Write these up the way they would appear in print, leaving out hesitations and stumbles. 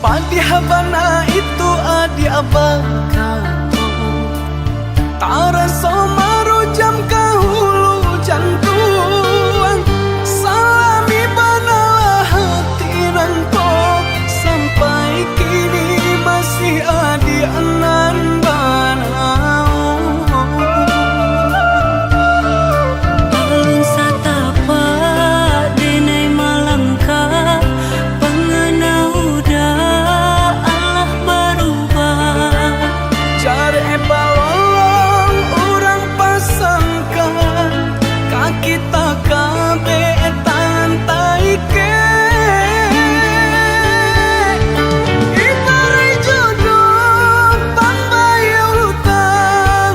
Padi habana itu adi abakato Tara somaru jam kahulu jantuang Salami banalah hati nangko Sampai kini masih adi anan banau Alun satapa denai malangka Pengenau dah Allah berubah Cari balong orang pasangkan Kaki tak kabe tantai ke Ibari jodoh pambayar utang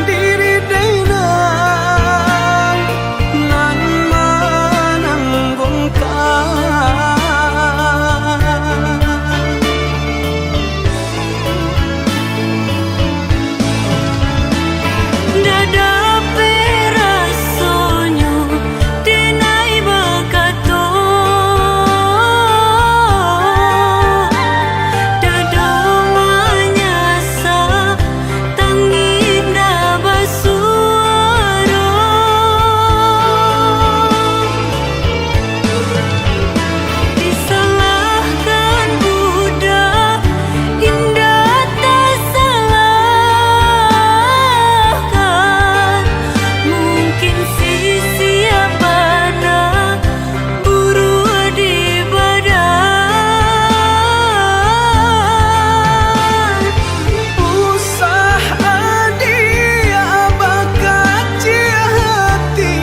Diri denang Nan menanggungkan Dada perasonyo denai bakato Dada manyasa tanginda basuaro Disalahkan budak indah tak salahkan Mungkin sisi abana buru di badan Usah adia bakaci hati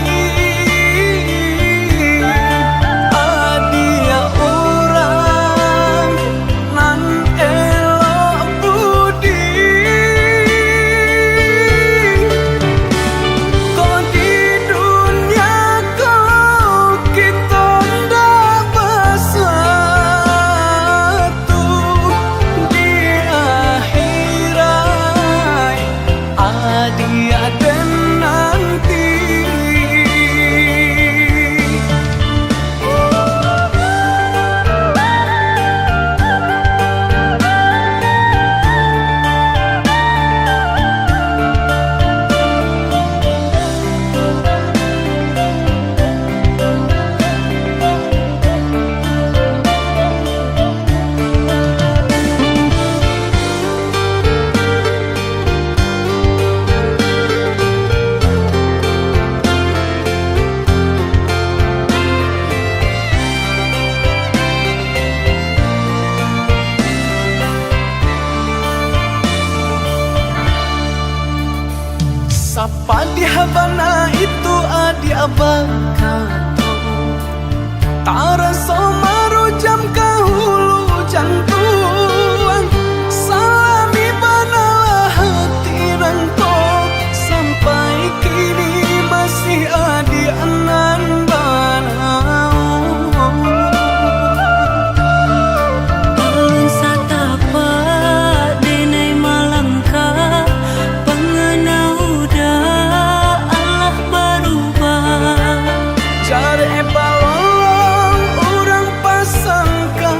Adia orang nan elok budi Kau di dunia kau kita ndak bersatu Di akhirat adia dan nanti Sapadi habana itu adi abakato Tara somaru jam kahulu jantuang Salami banalah hati nangko Sampai kini masih adi anan banau Alun satapa denai malangka Pengenau dah Allah berubah Cari balong orang pasangkan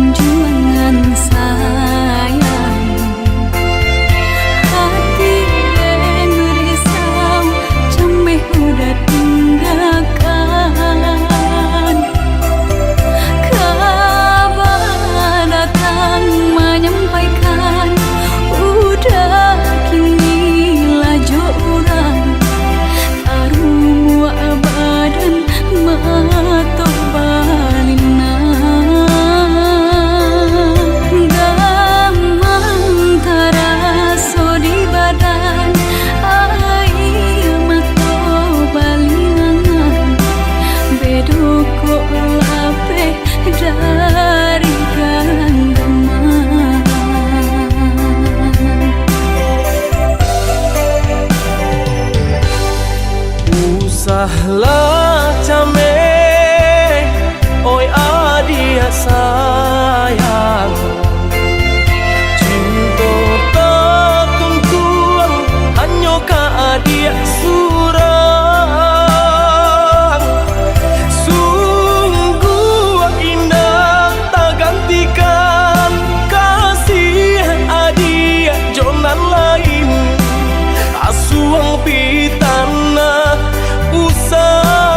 perjuangan sayang. Hati merisau jameh udah tinggalkan. Kabar datang menyampaikan udah kini laju orang taruh badan mato balina. Gamang taraso di badan air mato balingan. Bedoko lape dari ganggaman. Usahlah cameh, oi adia sayang. Cinta tatun kuang, hanya ka adia surang. Sungguh indah tak gantikan kasih adia jonan lain. Asuang pitana usah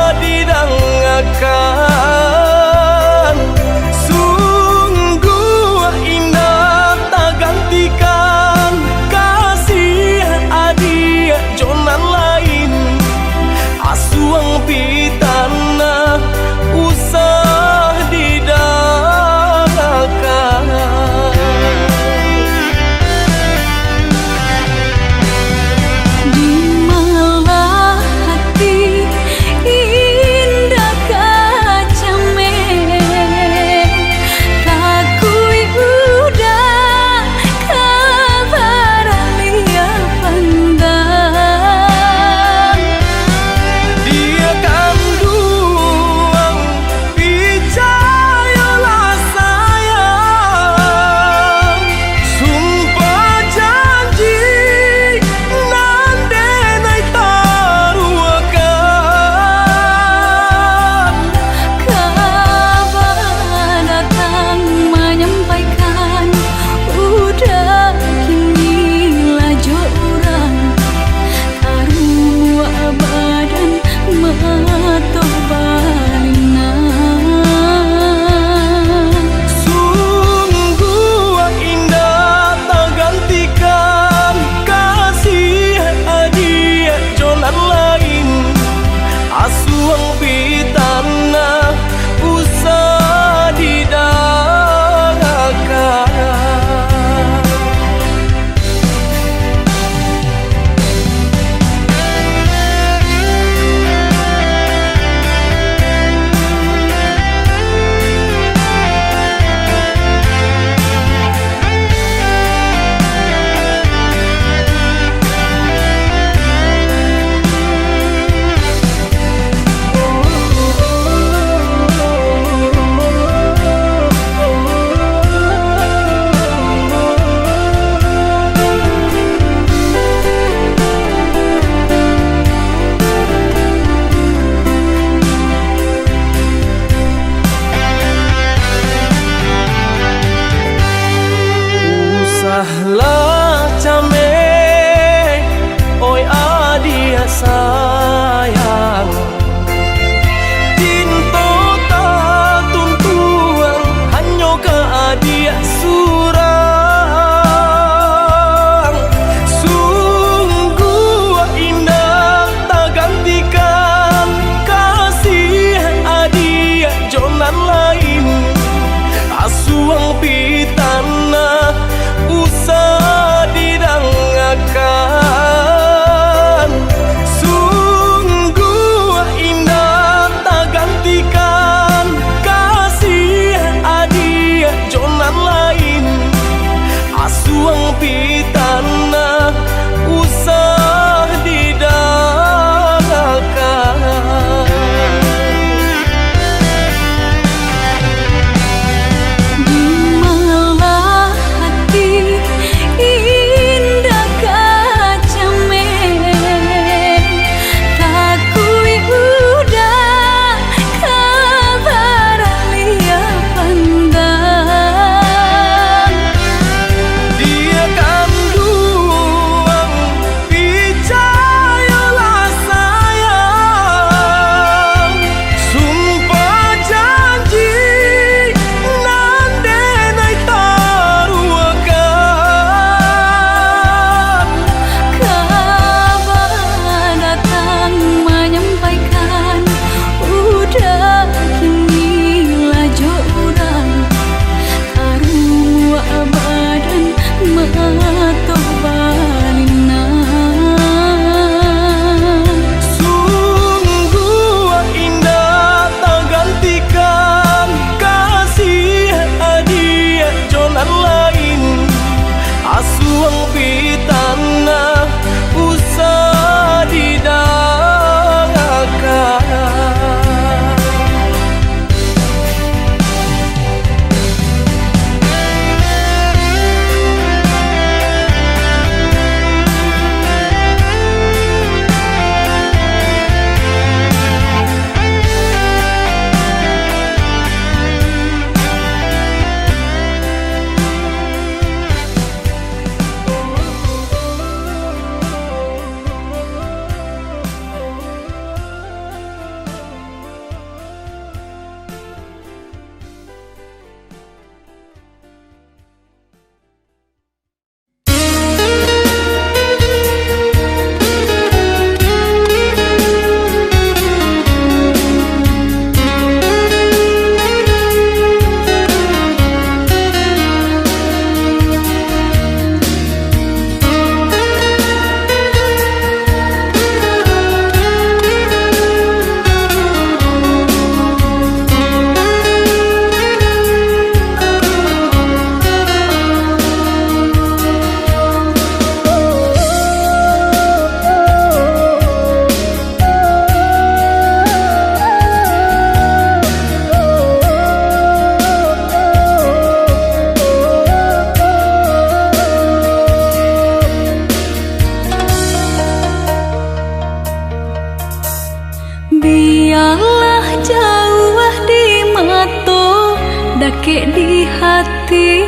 hati.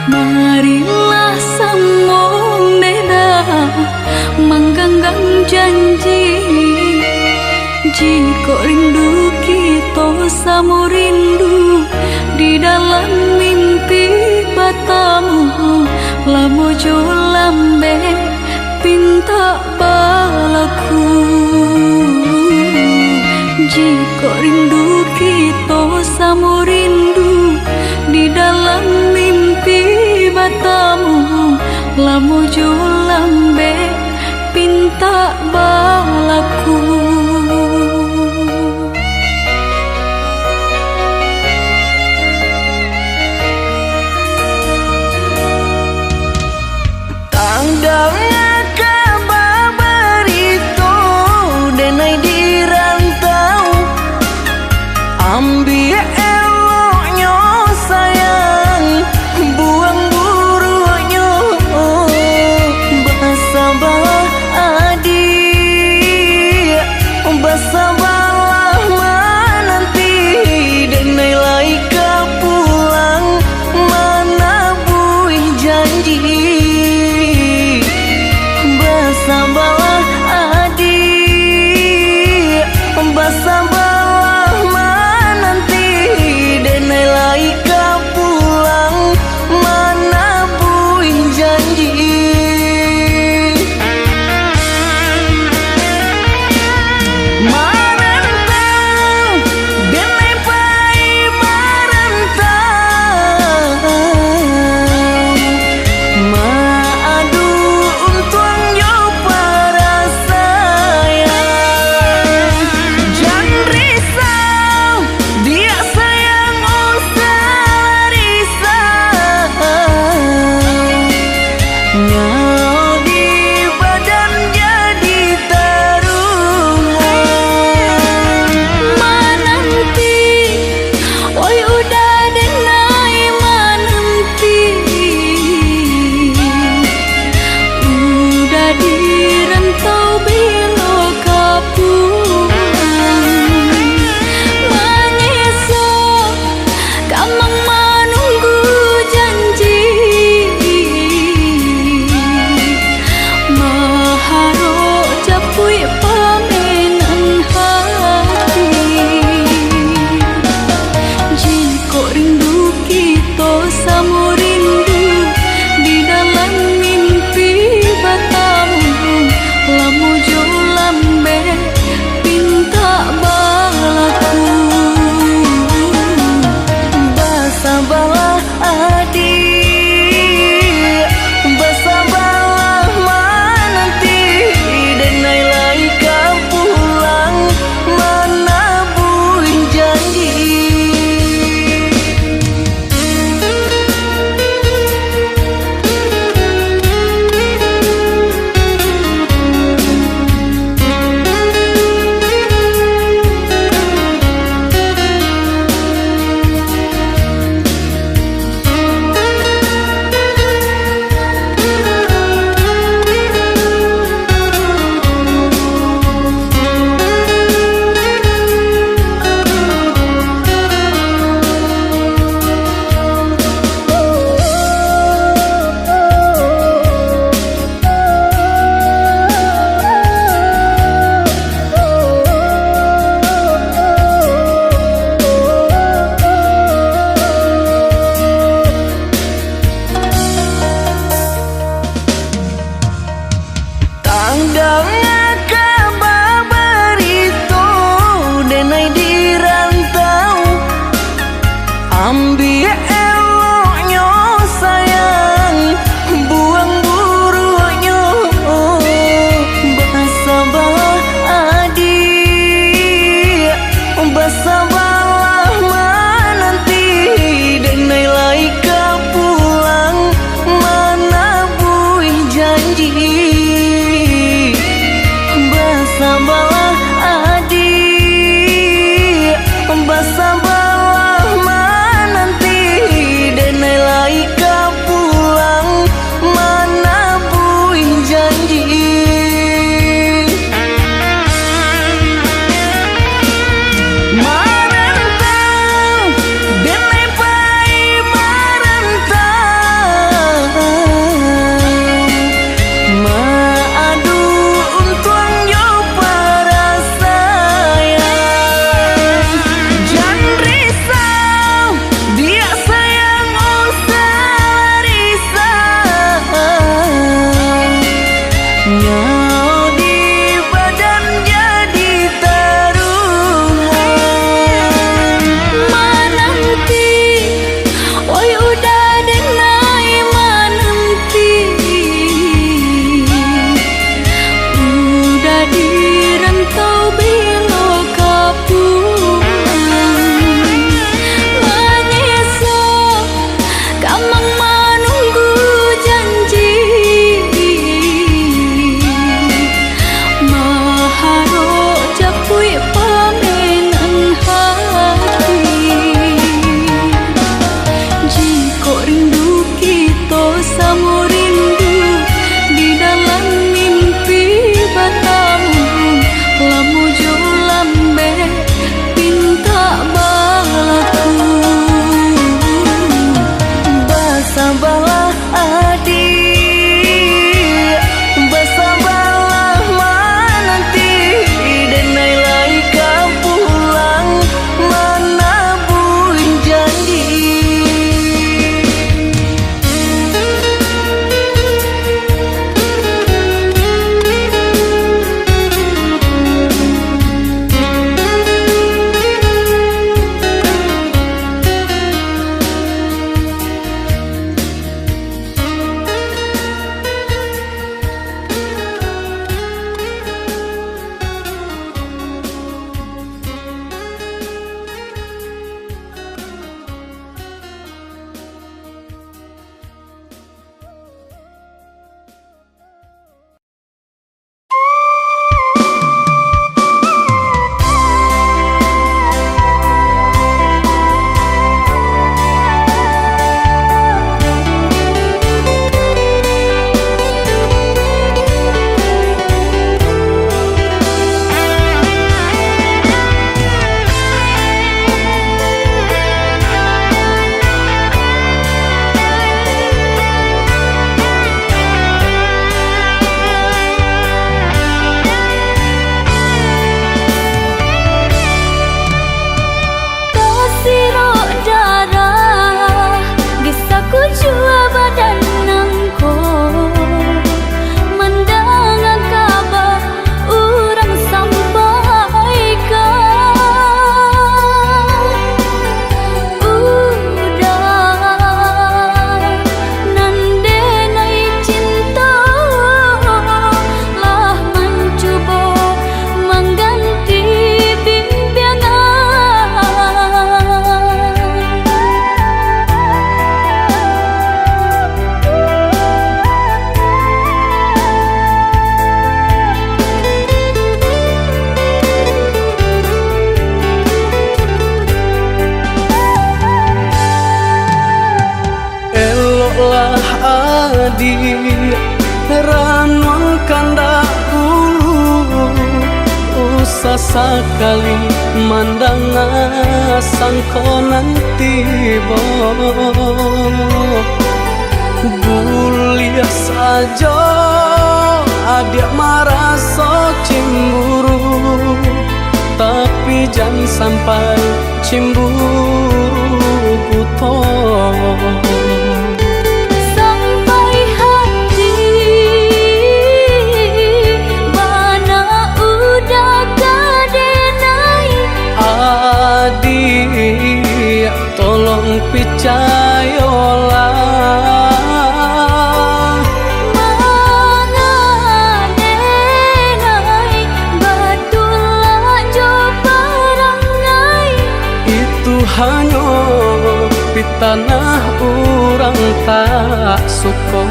Marilah sambung beda menggenggam janji. Jika rindu kita sama rindu di dalam mimpi batamu, lamojo lambe pinta balaku. Jika rindu kita sama rindu di dalam mimpi batamu, lamojo lambe pinta balaku. Tandangnya kabar itu denai di rantau, ambil eloknya sayang, buang buruknya. Basabah adik adi ranuang kanda ulu usah sekali mandang sangkonan tiba guliah saja adik merasa cemburu tapi jangan sampai cemburu buta sampai hati mana udah kadenai adik tolong percayalah hanya di tanah orang tak suka.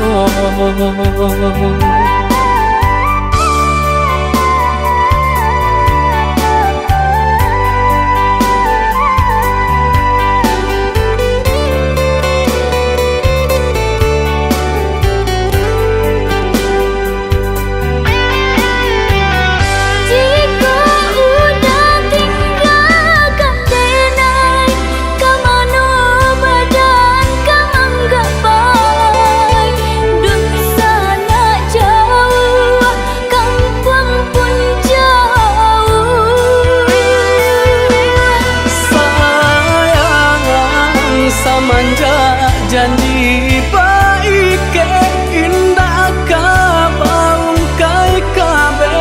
Janji baik ke indah kabang kai kabe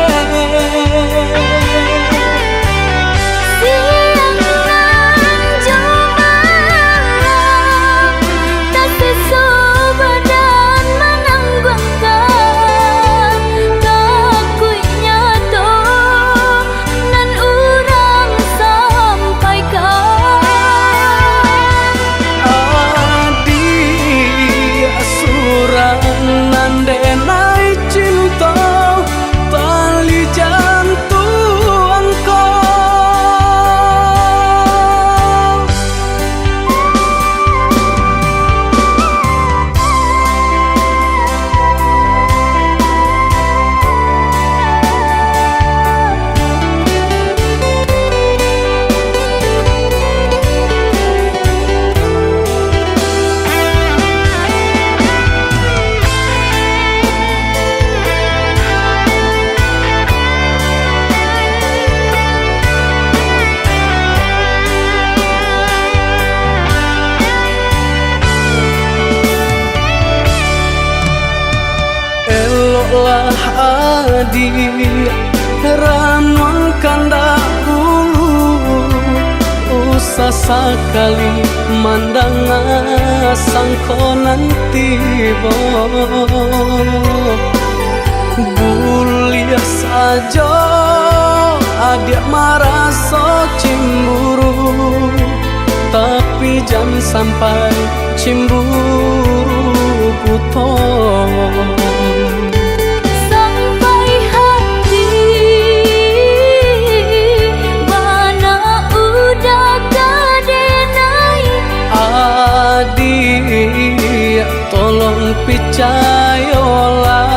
siang nan jumalang tak sesubadan menanggungkan takutnya to nan urang sampaikan nandenai cinta tali jantung eloklah adi ranuang kanda ulu usah sekali mandang sangkonan tiba guliah saja adik merasa cemburu tapi jangan sampai cemburu buta sampai hati mana udah kadenai adik tolong percayalah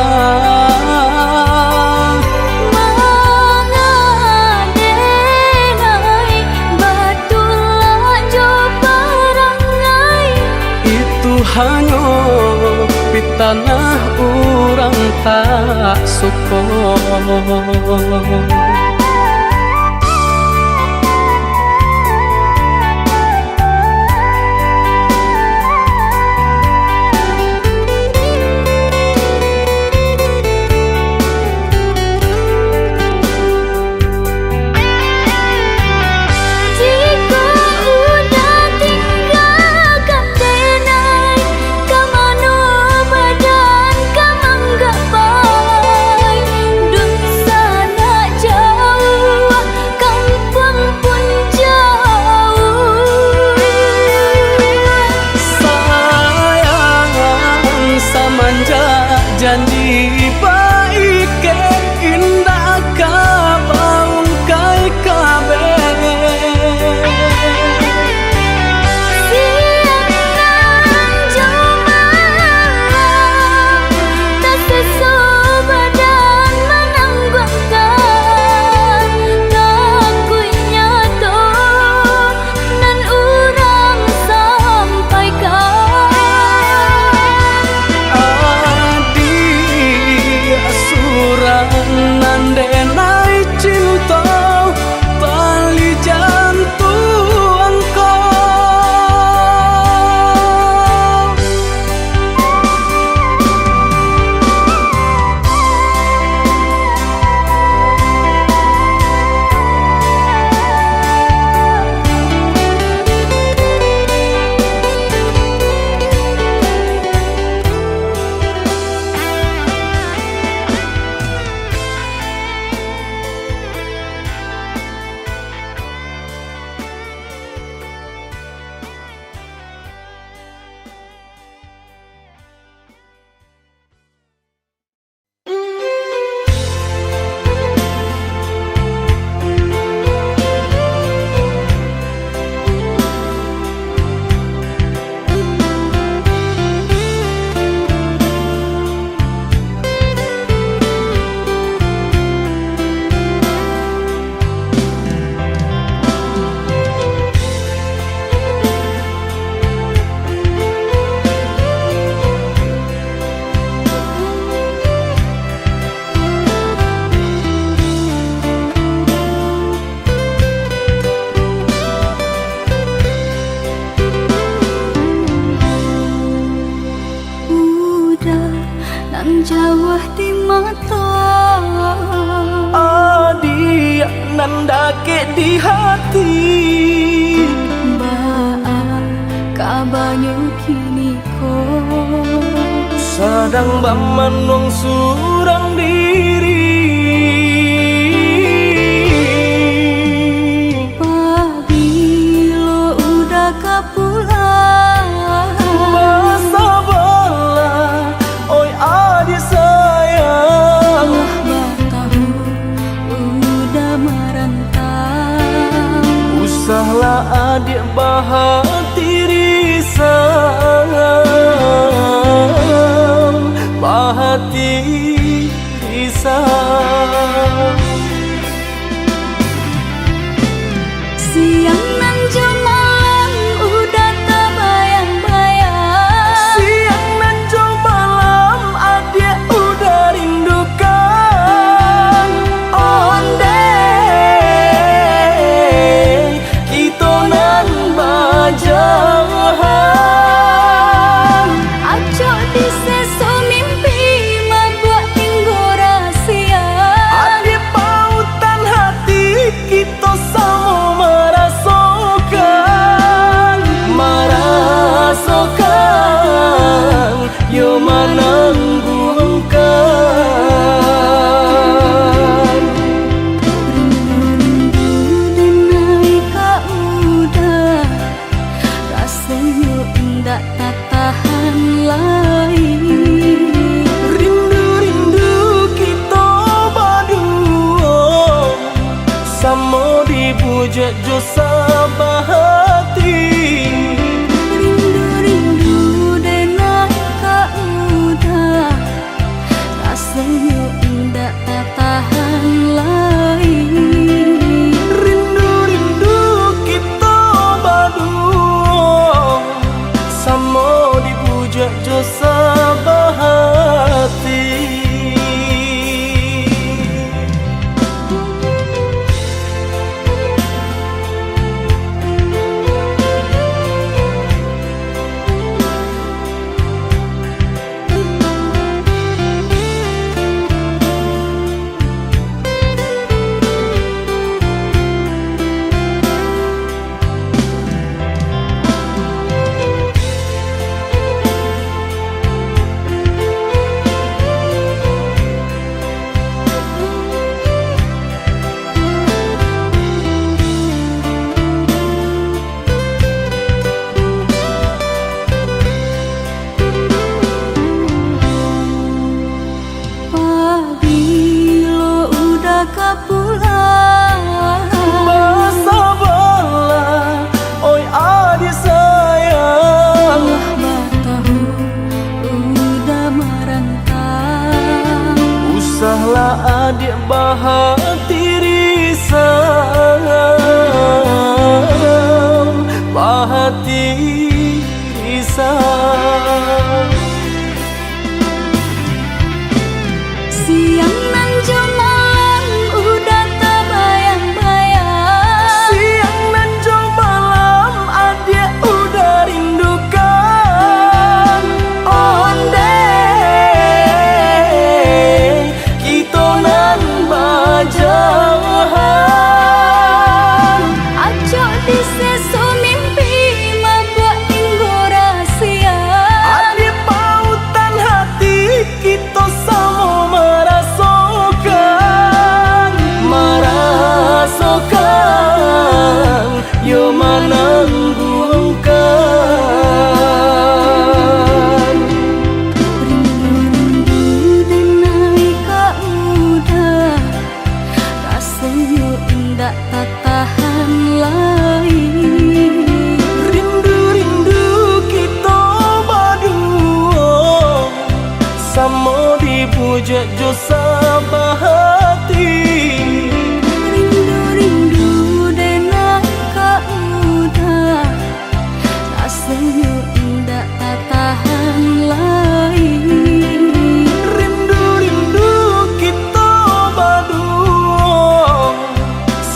mengadenai batulah jo parangai itu hanya di tanah orang tak suka. Jauh jawah di mata, adia nan dake di hati. Baa kabanyo kini ko Sadang bamanong surang diri. Pabilo udah kapulang, Masa bala, oi adik sayang. Batahu udah merantau, Usahlah adik bahati risau, bahati risau. siang nan malam udah tak bayang-bayang, Siang dan jauh malam adik udah rindukan. Onde kita nan bajahan. acok di sesu mimpi membuat tinggu rahasia. Adik pautan hati kita sama merasakan, yo menangguhkan. Rindu denai kak udah, rasanya enggak tak tahan lagi. Rindu-rindu kita berdua, sama dibujak jo sabahati. Rindu denai kak udah, rasanya enggak tak tahan lagi. Rindu-rindu kita berdua, sama dibujak jo sabahati. Pabilo udah kapulang, Masa bala, oi adik sayang. Batahu udah merantau, Usahlah adik bahati risau, bahati risau. siang nan malam udah tak bayang-bayang, Siang dan jauh malam adik udah rindukan. Onde kita nan bajahan. acok di sesu mimpi membuat tinggu rahasia. Adik pautan hati kita sama merasakan, yo menangguhkan. Rindu denai kak udah, rasanya enggak tak tahan lagi. Rindu-rindu kita berdua, sama dibujak jo sabahati. Rindu denai kak udah, rasanya enggak tak tahan lagi. Rindu-rindu kita berdua,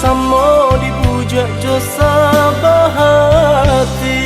sama dibujak jo sabahati.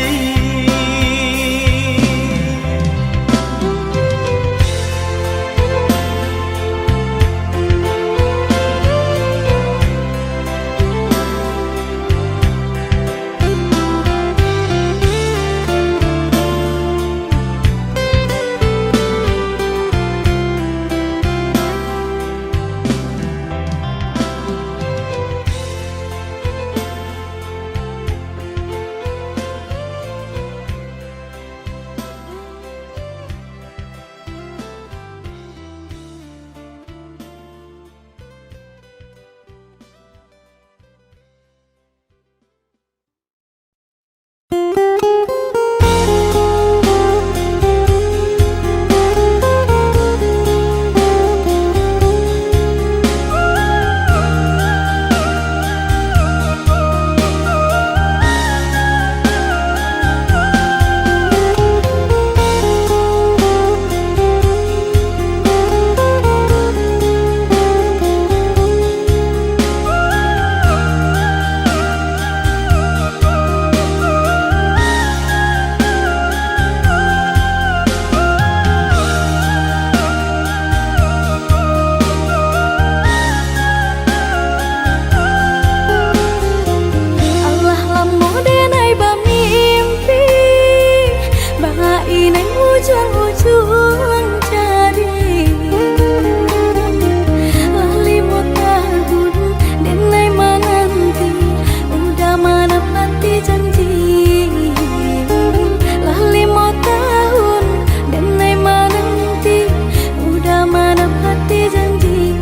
ujung-ujung jadi lima tahun dan naik menanti udah menepati janji. Lah 5 tahun dan naik menanti udah menepati janji.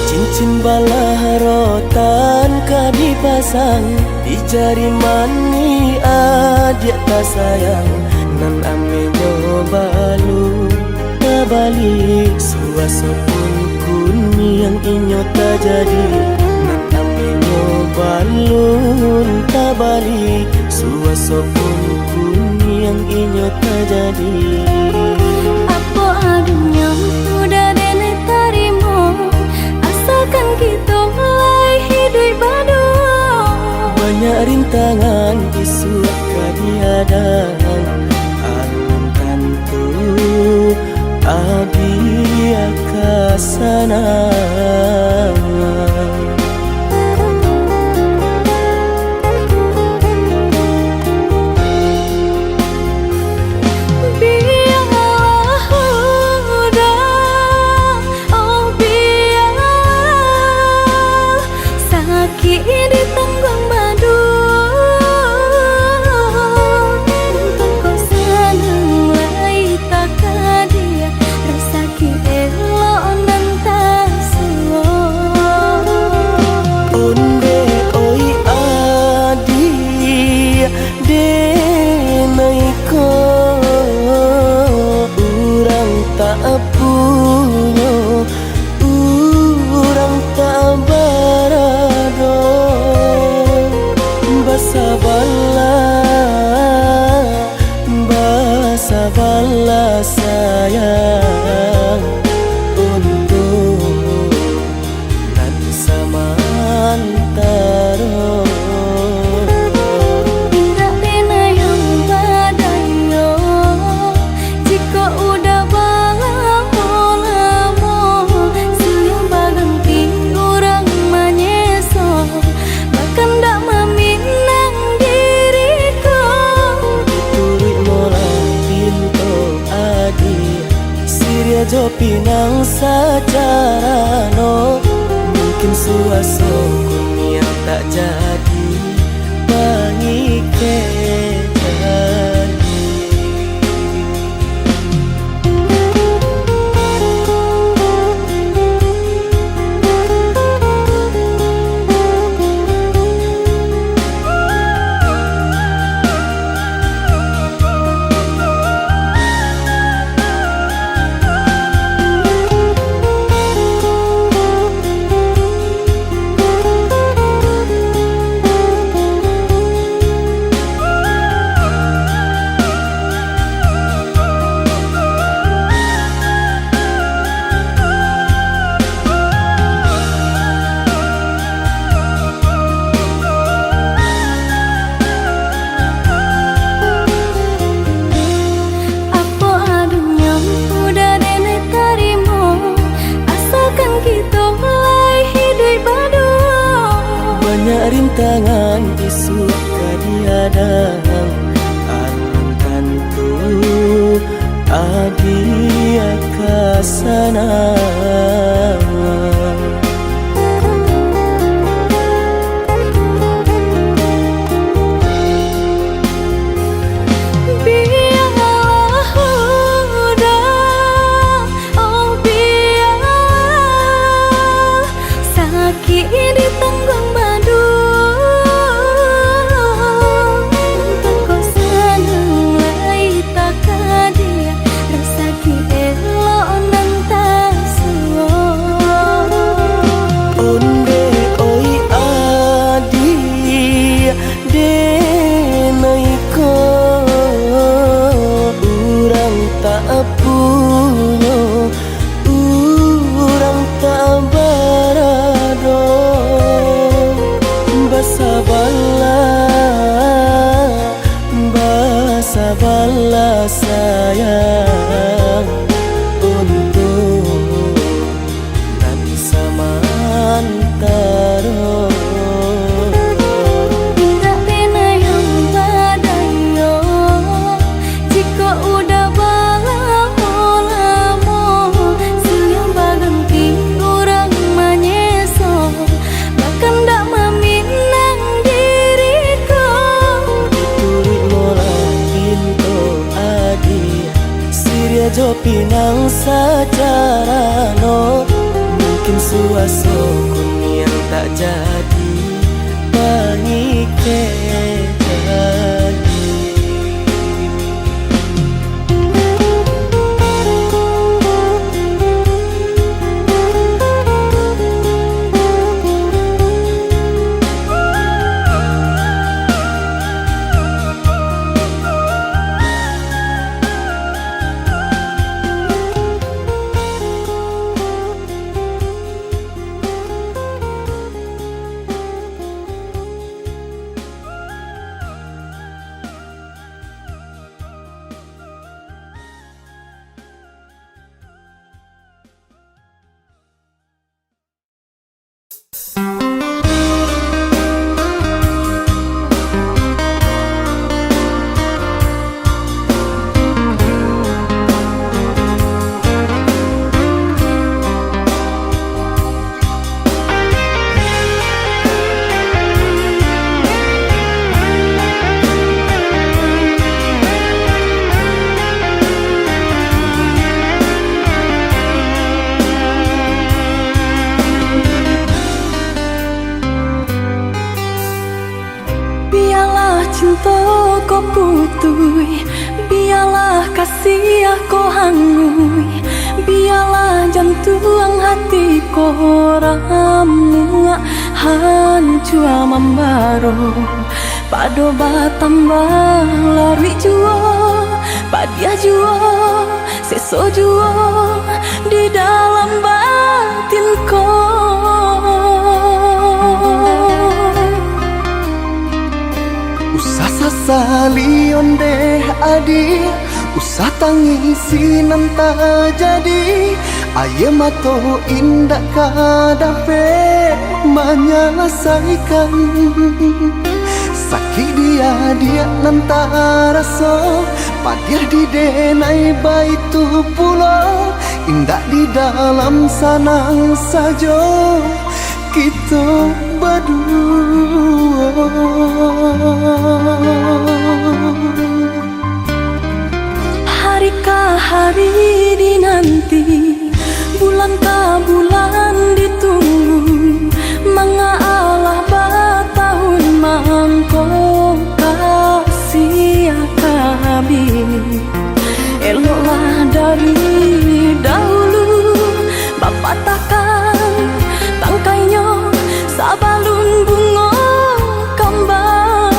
Cincin balah rotan ka dipasang di jari mani adik tak sayang nan ame nyobalu balik suasa pun kuni yang inyo tak jadi nan ame nyobalu tak balik suasa pun kuni yang inyo tak jadi. Apa adanya udah dene tarimo asalkan kita mulai hidup baru. Banyak rintangan isu kadiadang alun tantu abi akasana. Sabarlah sayang untuk nanti samantara. Indah pena yang badayo jika udah lamo siang baganti orang menyeso bahkan tak meminang diriku. Diturit mola pinto adi Siria jo pinang secara no mungkin suaso kunia tak jadi pangiketan. Banyak rintangan isu kadiadang alun tantu adi akasana. Sabarlah sayang untuk nanti samantara. Indah pena yang badai pinang secara no, mungkin suaso kun yang tak jadi pangike tadi. Kau putui, biarlah kasih aku hangui, biarlah jantung hati kau ramu hancur membaro, pado batambah lari juo, padia juo, seso juo di dalam batin kau. Usah sasali onde adi, usah tangisi nanta jadi, aye mato indak kadape menyelesaikan. Sakit dia nanta raso, padiah di denai baitu pulau, indak di dalam sanang sajo kita berdua. Hari ke hari dinanti, bulan ke bulan ditunggu, mengalah batahun mangko kasih kabini. Eloklah dari dahulu, bapak takkan tangkainya sabalun bunga kembang.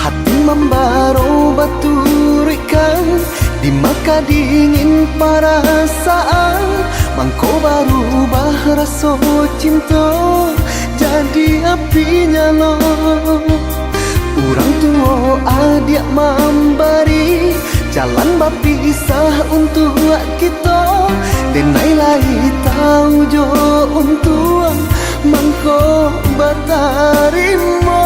Hati membaro baturikan, di maka dingin perasaan, mangko baru bahraso cinta jadi api nyala. Urang tua adik memberi jalan berpisah untuk kita, denai lagi tahu jo untuk mangko batarimo.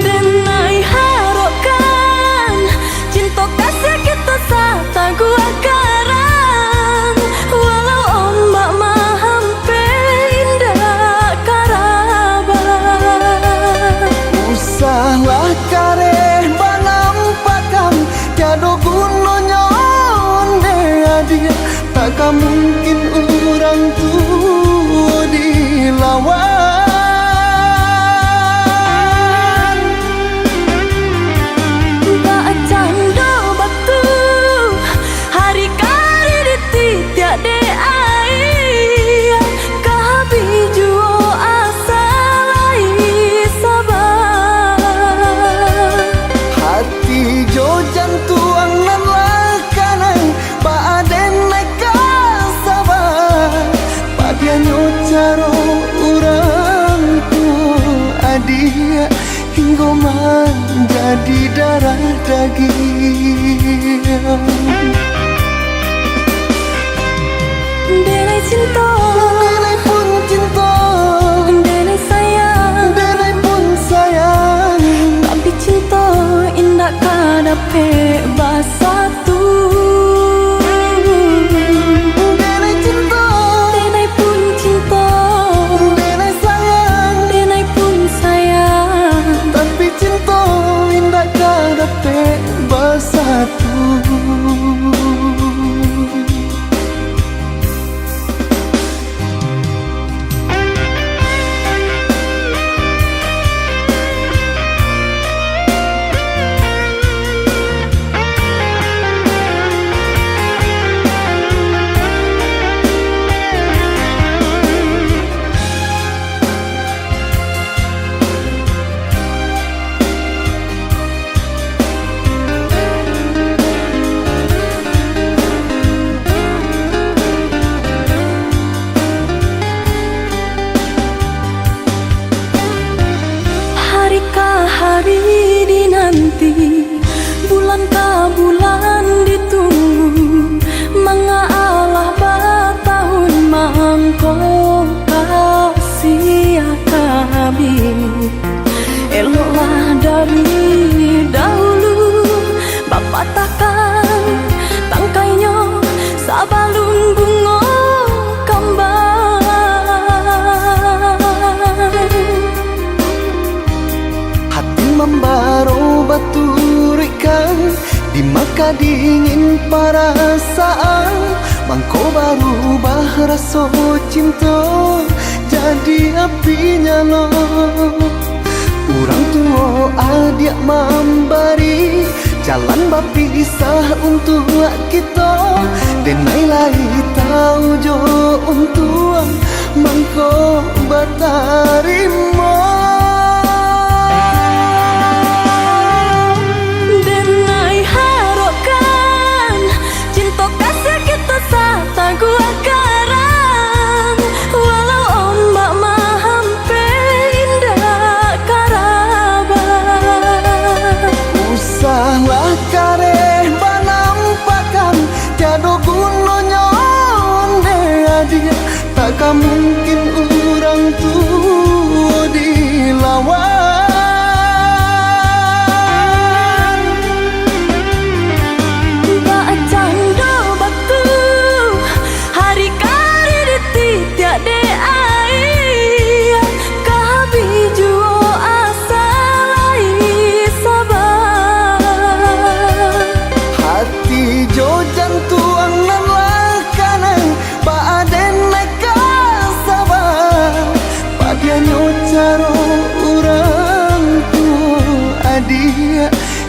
Denai harokan cinta kasih kita sata gua karang, walau ombak mahampe indah karaban. Usahlah kareh banampakan, tiada gunanya onde adia, takkan mungkin orang tua dilawan. Bacanda batu hari kari dititik de air, kabi juo asalai sabar. Hati jo jantuang nan lakanai, baaden neka sabar, padianyo caro urang tua adia, hingga menjadi darah daging. Denai cinta, Denai pun cinta, denai sayang, denai pun sayang, tapi cinta indah kadape basatu. denai cinta, Denai pun cinta, denai sayang, denai pun sayang. kadingin perasaan, mangko baru rasa cinta jadi api nyala. Orang tua adik memberi jalan berpisah untuk kita, dan lain tahu jo untuk mangko batarima. Denai harapkan cinta kasih kita sata gua karang, walau ombak mahampe indah karaban. Usahlah kareh banampakan tiada gunanya onde dia, takkan mungkin orang tua dilawan. Bacando batu hari kari ditidak de ai, kabiju asa lai sabar. Hati jo jantuang nan lakanan baaden neka sabar, padianyo caro orang tua adia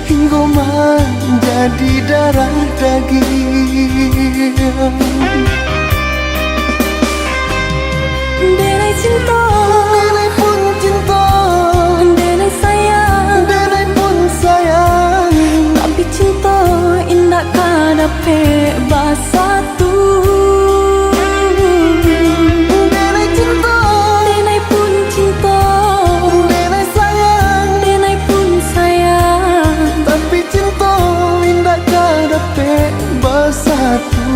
hingga menjadi darah daging. Denai cinta, Denai pun cinta, denai sayang, denai pun sayang, tapi cinta indah kadape basatu. denai cinta, Denai pun cinta, denai sayang, denai pun sayang, tapi cinta indah kadape bersatu.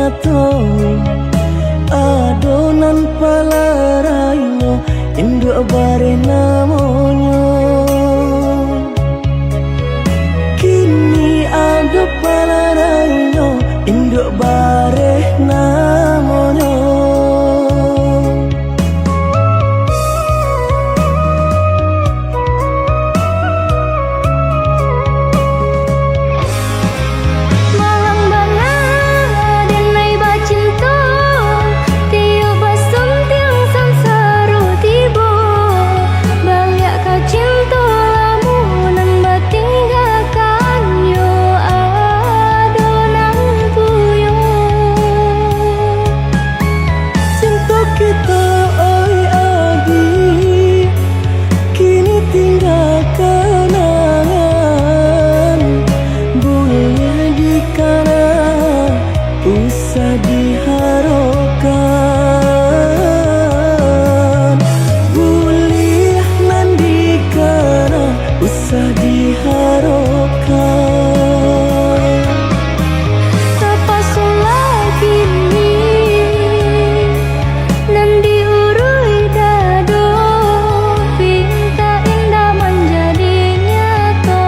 nyato adonan palaraino induk bare namonyo kini ado palaraino induk bare namonyo usah diharapkan boleh nandikana usah diharapkan Terpaksa lagi ni Nandi urui dado Pinta indah menjadi nyata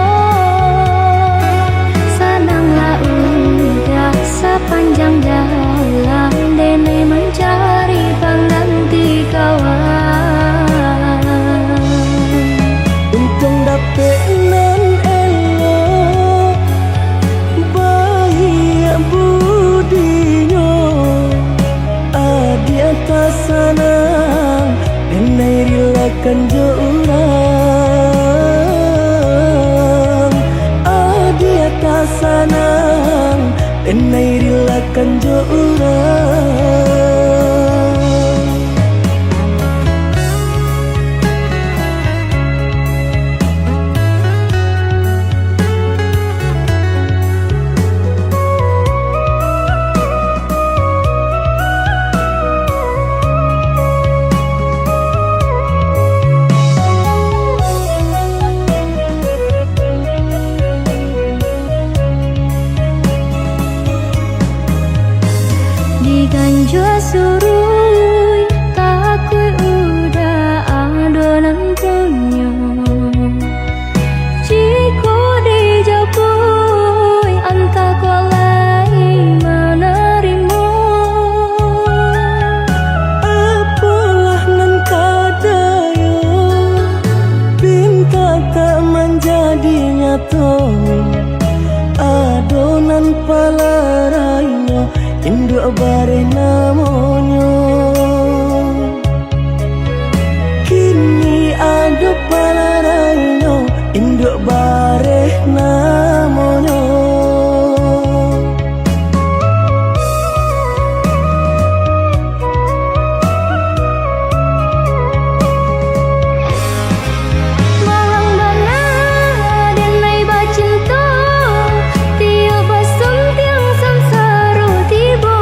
Senanglah udah sepanjang jalan Dene mencari pengganti kawan untung dapet nan elok bahagia budinya adi atas sanang Enai rilakan jurang adi atas sanang Enai rilakan jurang Diganjur surui takui udah adonan punya Jika dijapui anta kualai menerima apalah nan kadayo pinta tak menjadi nyata adonan palaraino induk bare namonyo kini ado palaraino induk bare namonyo Malang bana denai bacinta Tiap basum tiang samsara tiba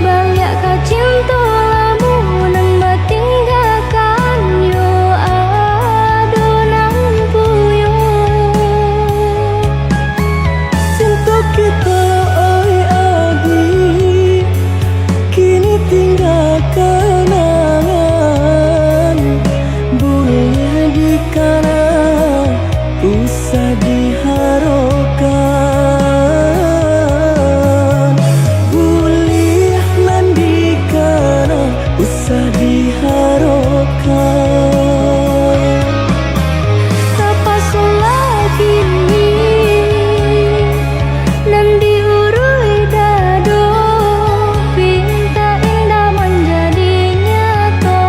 Banyak kau cinta lamunan batinggalkan yo adonan puyo cinta kita oi adi kini tinggal kenangan boleh dikana usah diharapkan boleh nandikana usah diharapkan Terpaksa lagi ni Nandi urui dado Pinta indah menjadi nyata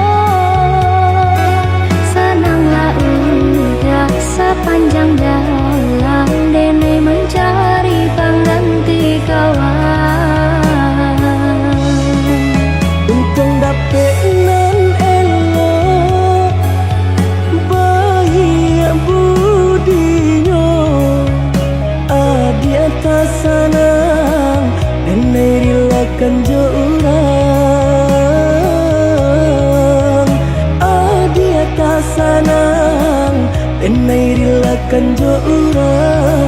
Senanglah udah sepanjang jalan Dene mencari pengganti kawan untung dapet nan elok bahagia budinya adi atas sanang Enai rilakan jurang adi atas sanang Enai rilakan jurang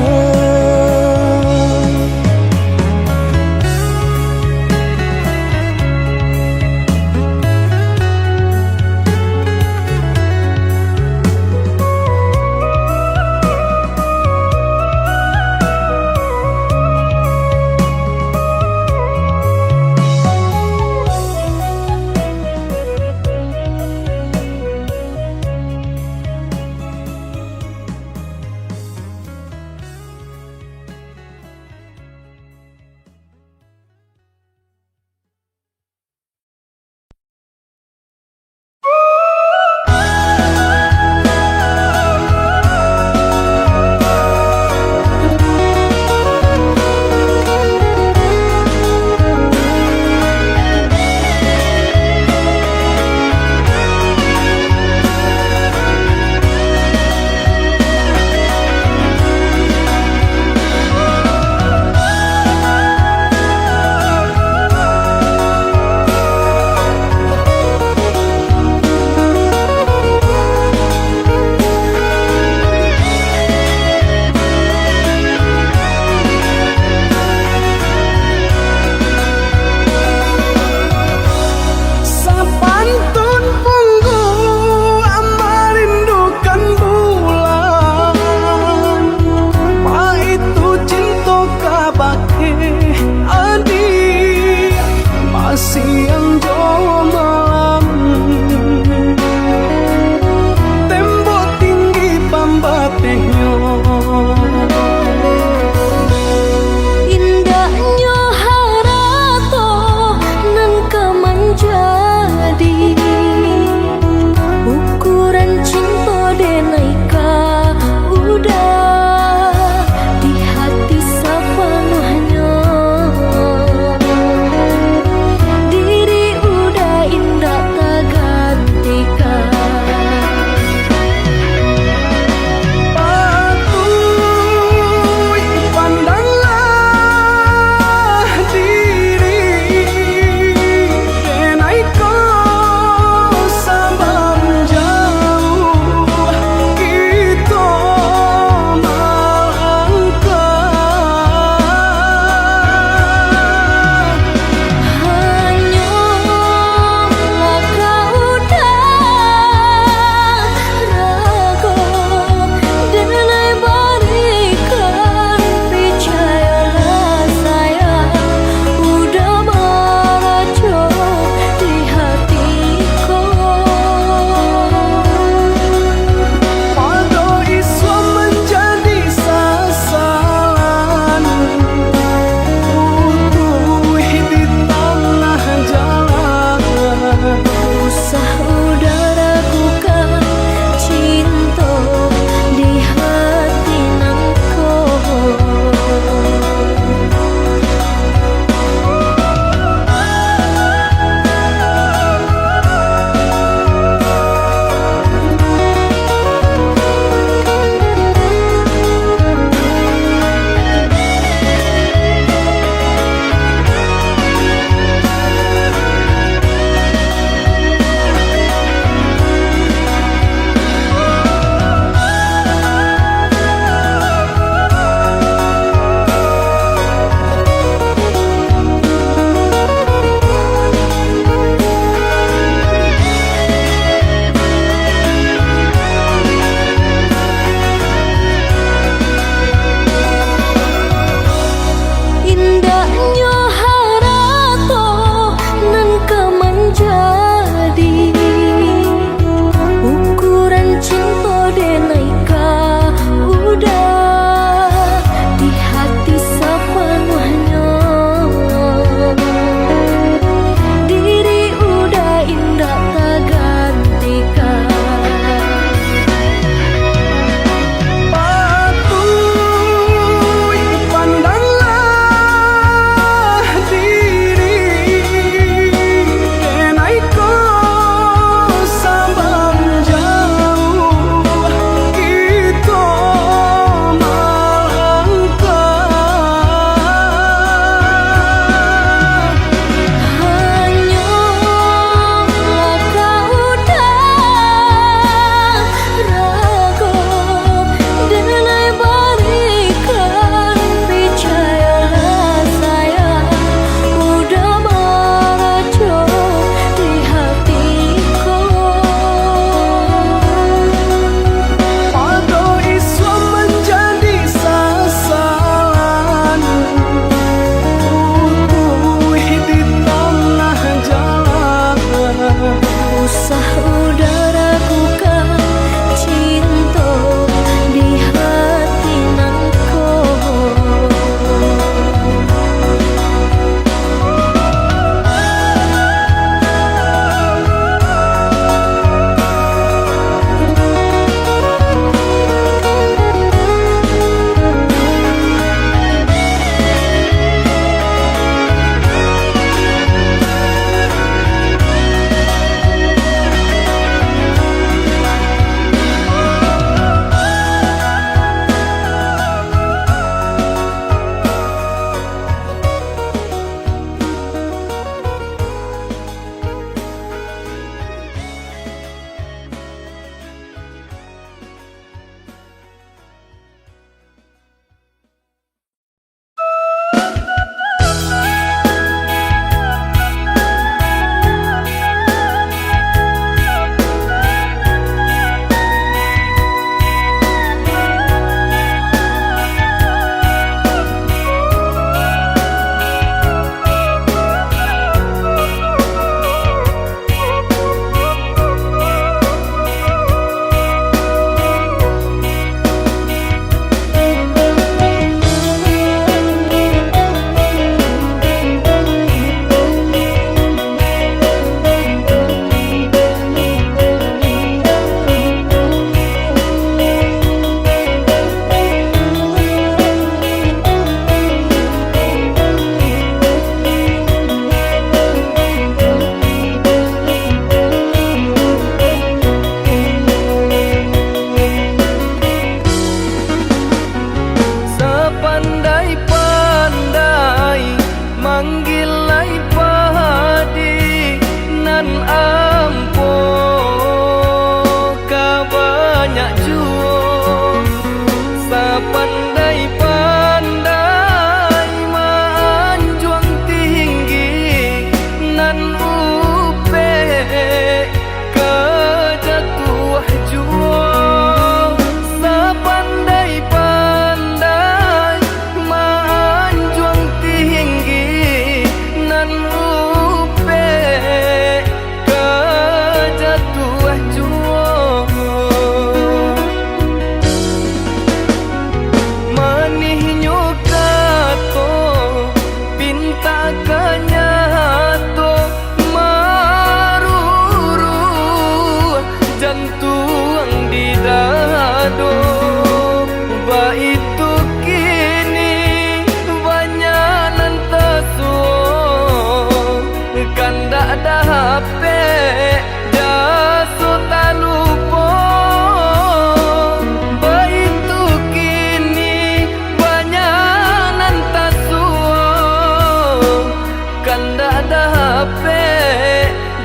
HP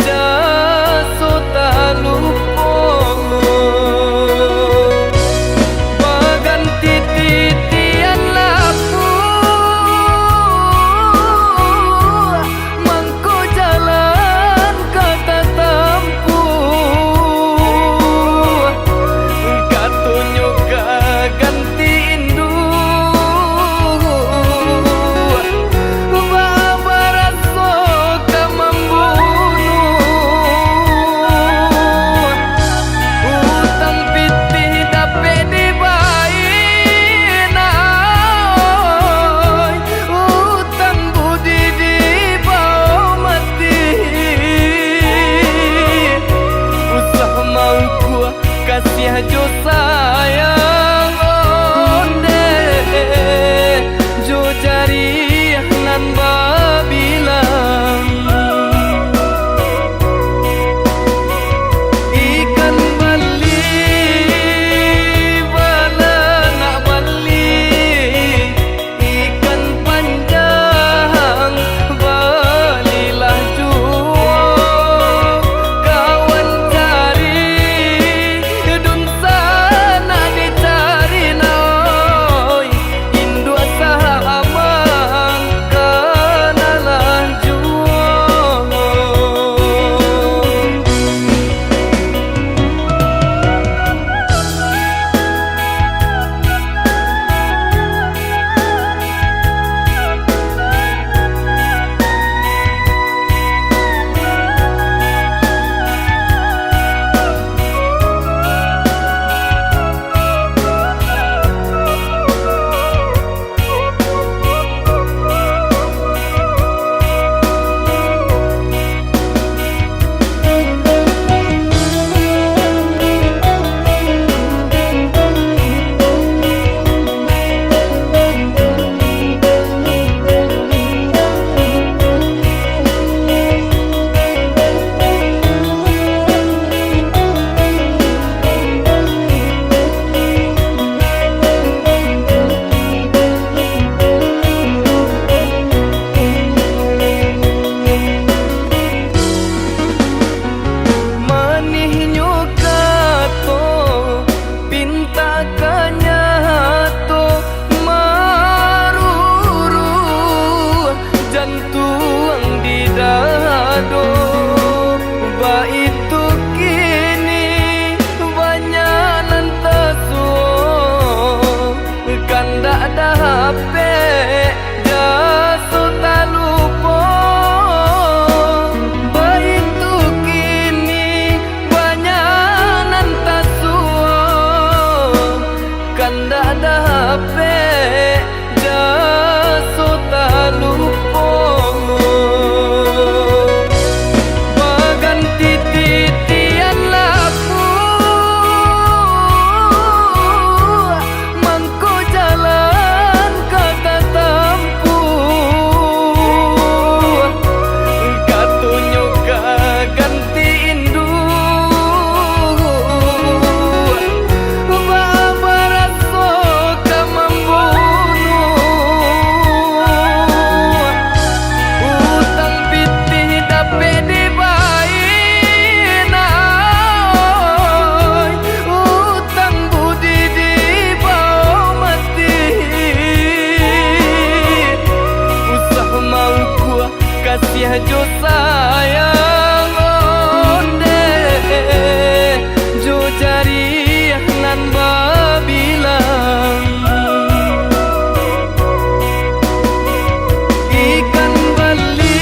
jaso tak lupa baganti titian laku mangko jalan kata tempuh katunjuk ganti indu kasih jo sayang onde jo jari nan babilang ikan bali bala nak bali ikan panjang balilah juo kawan cari dun sana dicari naoi indu sahamang kanalah juo itu kini banyak nanti suo kanda ada HP jaso tak lupa itu kini banyak nanti suo kanda ada HP jaso tak lupa titian laku mangko jalan kata tempuh katunjuk ganti indu babaraso kamambunuh utang pitih dape dibayar kasih jo sayang onde jo jari nan babilang ikan bali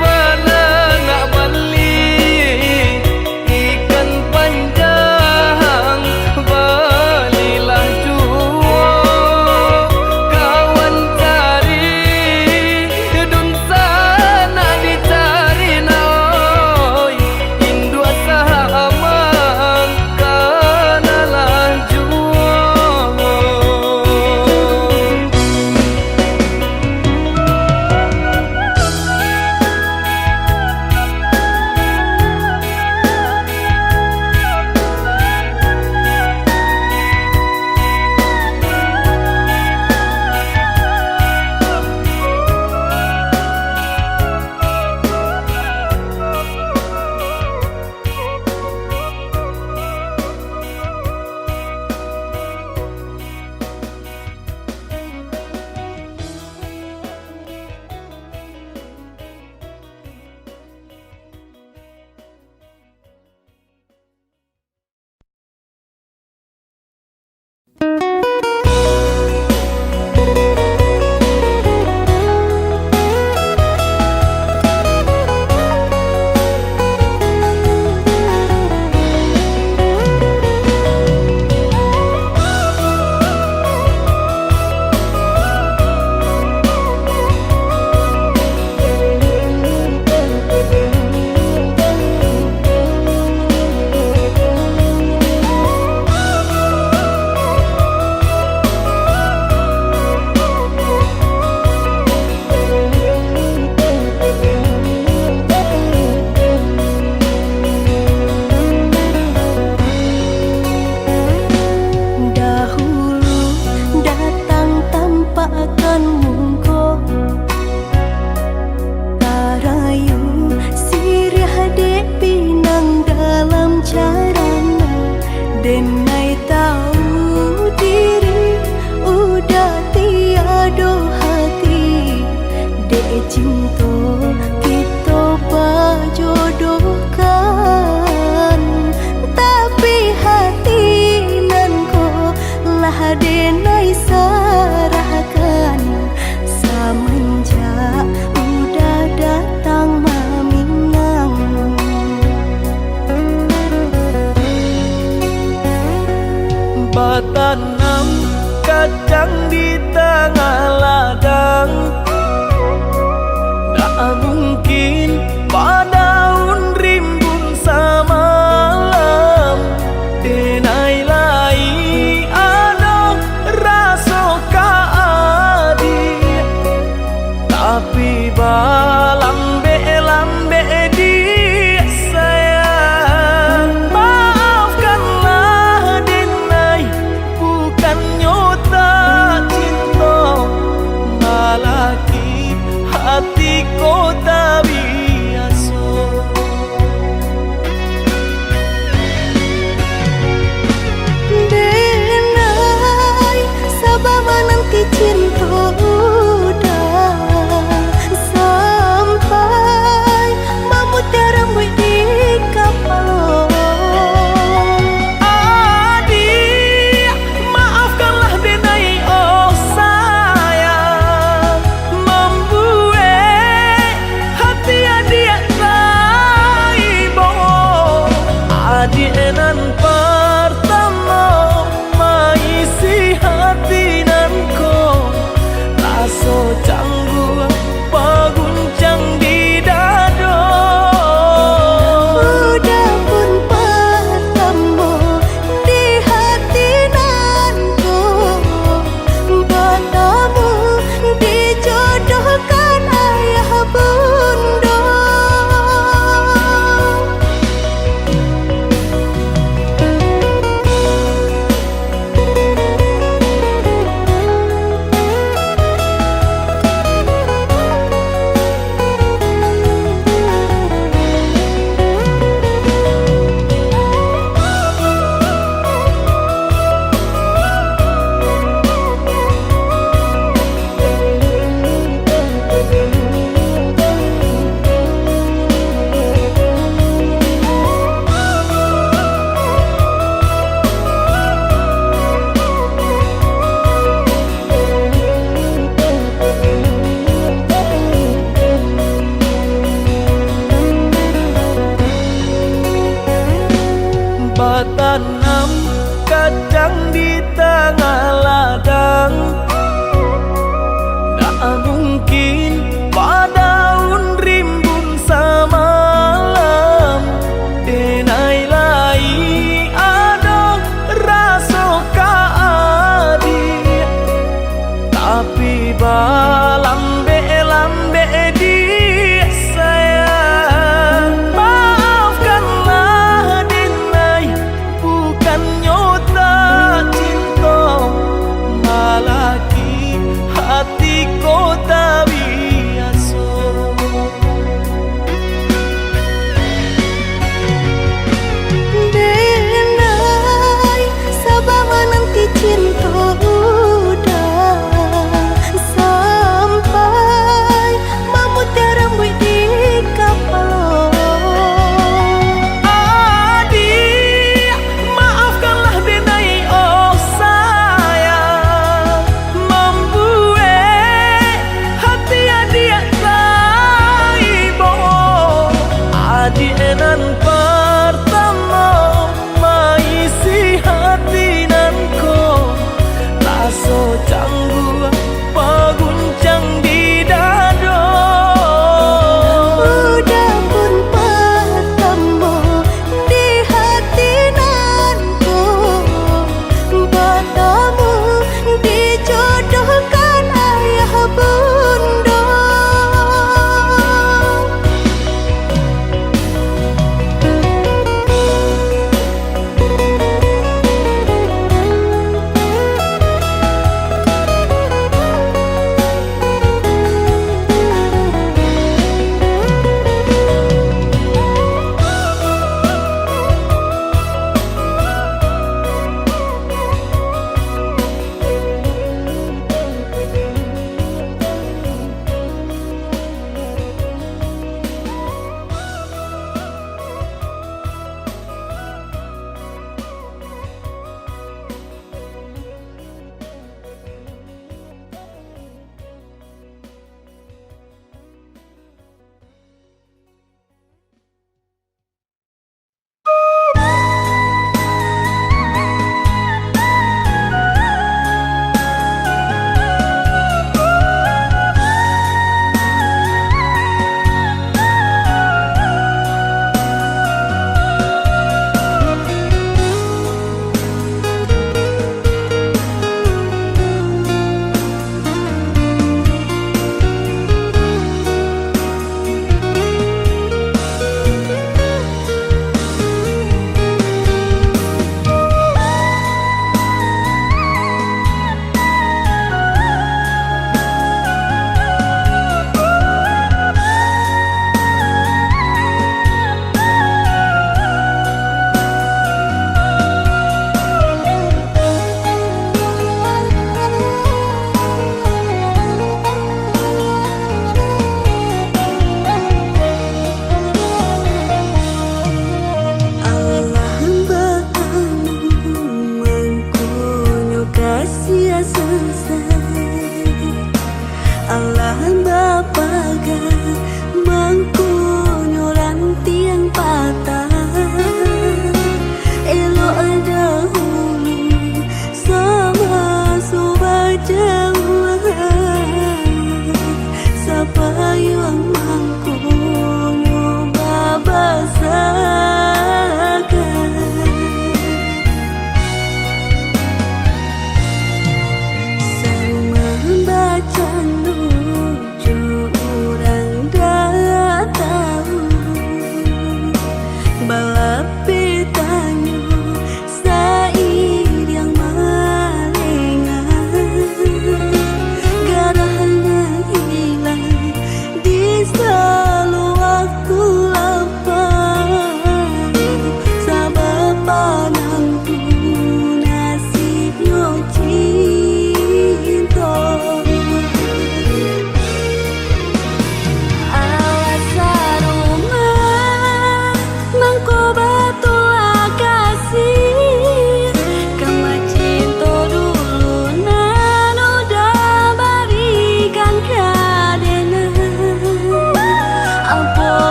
bala nak bali ikan panjang balilah juo kawan cari dun sana dicari denai tahu diri udah tiada hati. Dek cinta kita berjodohkan, tapi hati nan ko lah denai sarahkan. Semenjak udah datang mamingang, batanam kacang di tengah ladang. Tak mungkin padaun rimbun samalam, denai lai ada rasa kaadi. Tapi lambe di sayang, maafkanlah denai, bukan nyota cinta, malaki hati kota biasa. Denai sabar menanti cinta udah sampai memutih rambut di kapal. Adik, maafkanlah denai oh sayang, membuat hati adik taibo. Adik nan pertama maisi hati nan ko, rasa canggung paguncang di dada. Udah pun pertama di hati nan ko, bertemu dijodohkan ayah bunda. Batanam kacang di tengah ladang. Tak mungkin padaun rimbun samalam, denai lai ada rasa kaadi. Tapi lambe di sayang, maafkanlah denai, bukan nyota cinta, malah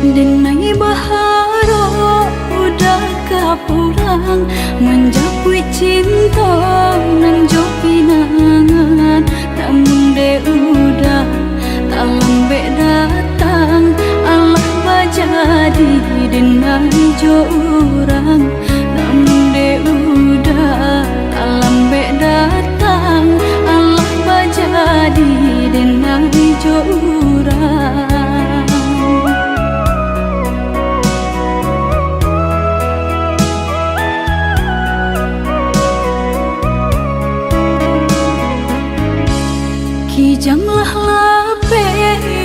Denai baharo udah kapurang menjapui cinta nan jo pinangan, namun de udah tak lambe datang Allah bajadi denai jo urang, namun de udah tak lambe datang Allah bajadi denai jo urang. Kijanglah lape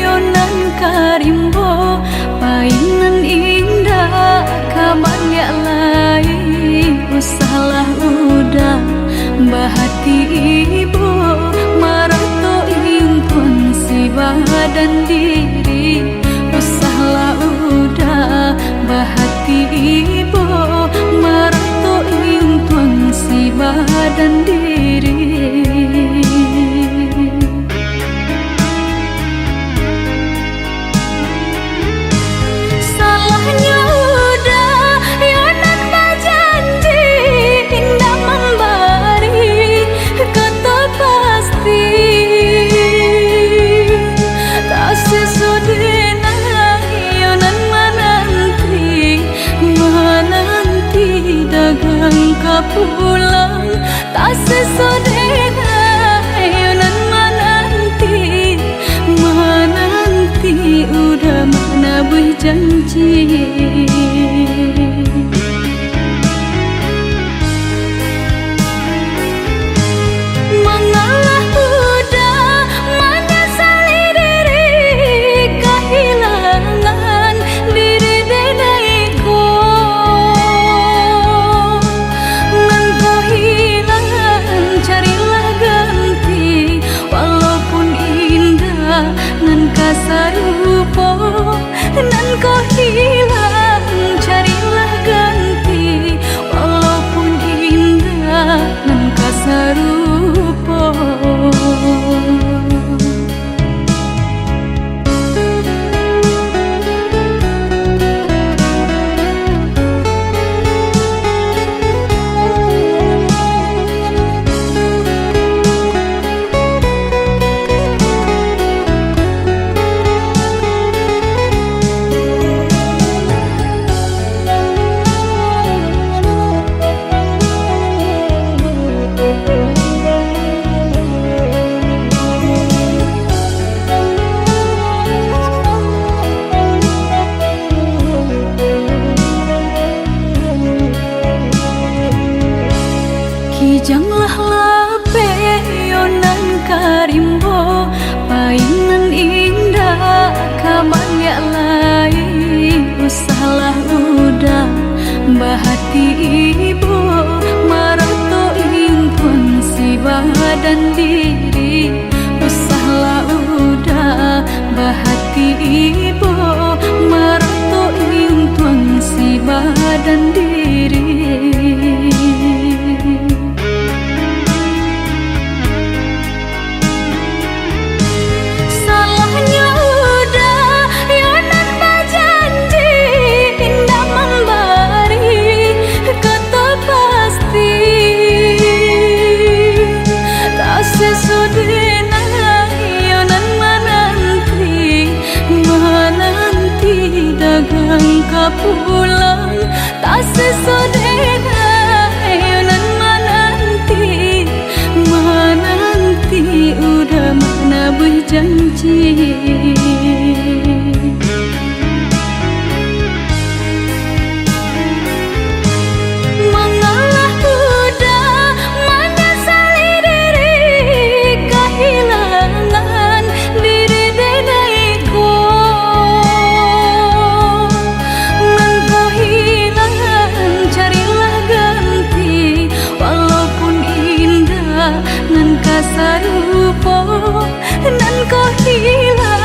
yonan karimbo painan indah kaban ya lai usahlah udah bahati ibu marato impun si badan diri usahlah udah bahati ibu marato impun si badan diri. Pulang tak sesodena yonan menanti udah mana berjanji. Mengalah udah menyesali diri kehilangan diri denaiku. Nan kasarupo nan kau hilang carilah ganti walaupun indah nan kasarupo. Kijanglah lape yonan karimbo painan indah kaban ya lai usahlah udah bahati ibu marato impun si badan diri usahlah udah bahati ibu marato impun si badan diri. Pulang tak sesodena yonan menanti udah mana berjanji. Mengalah udah menyesali diri kehilangan diri denaiku. Nan kasarupo nan kau hilang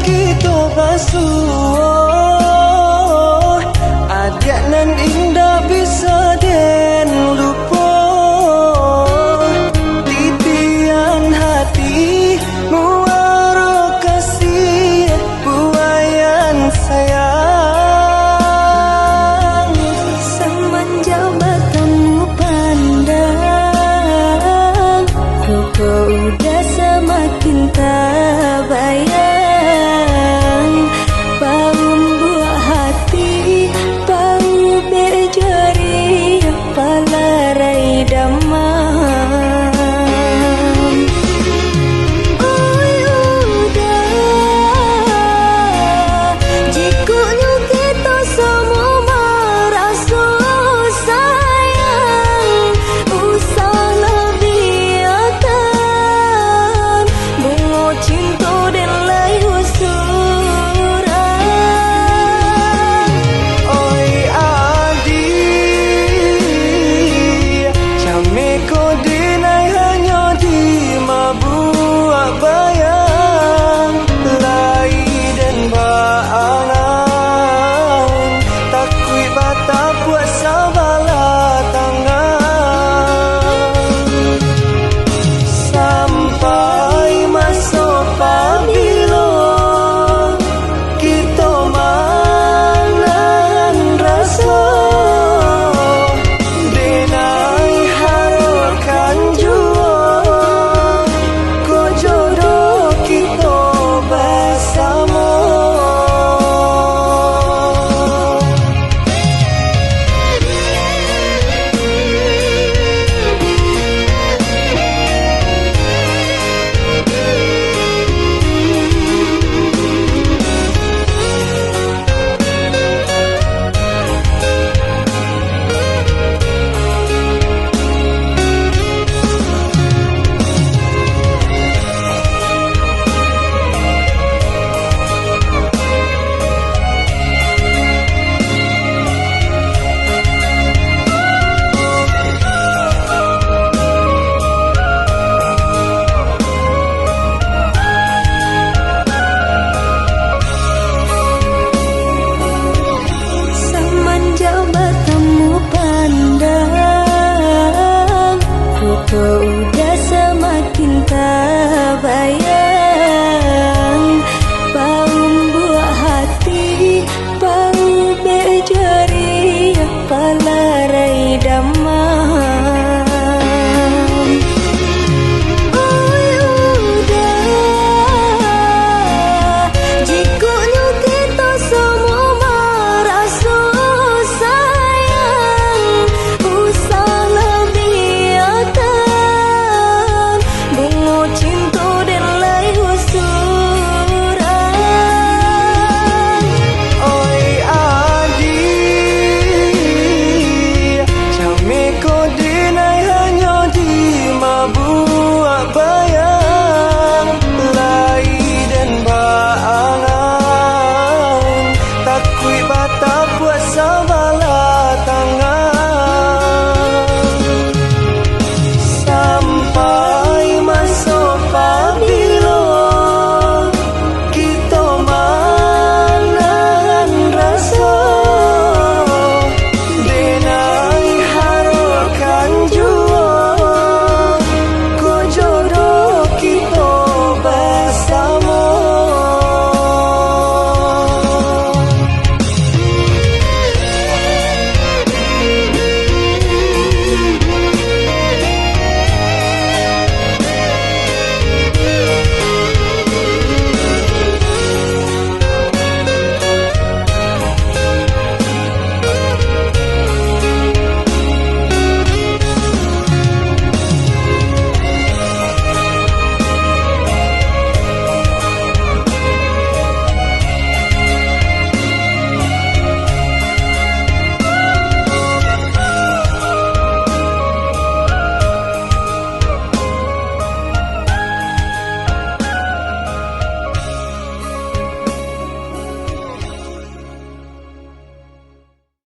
kita basuh adik nan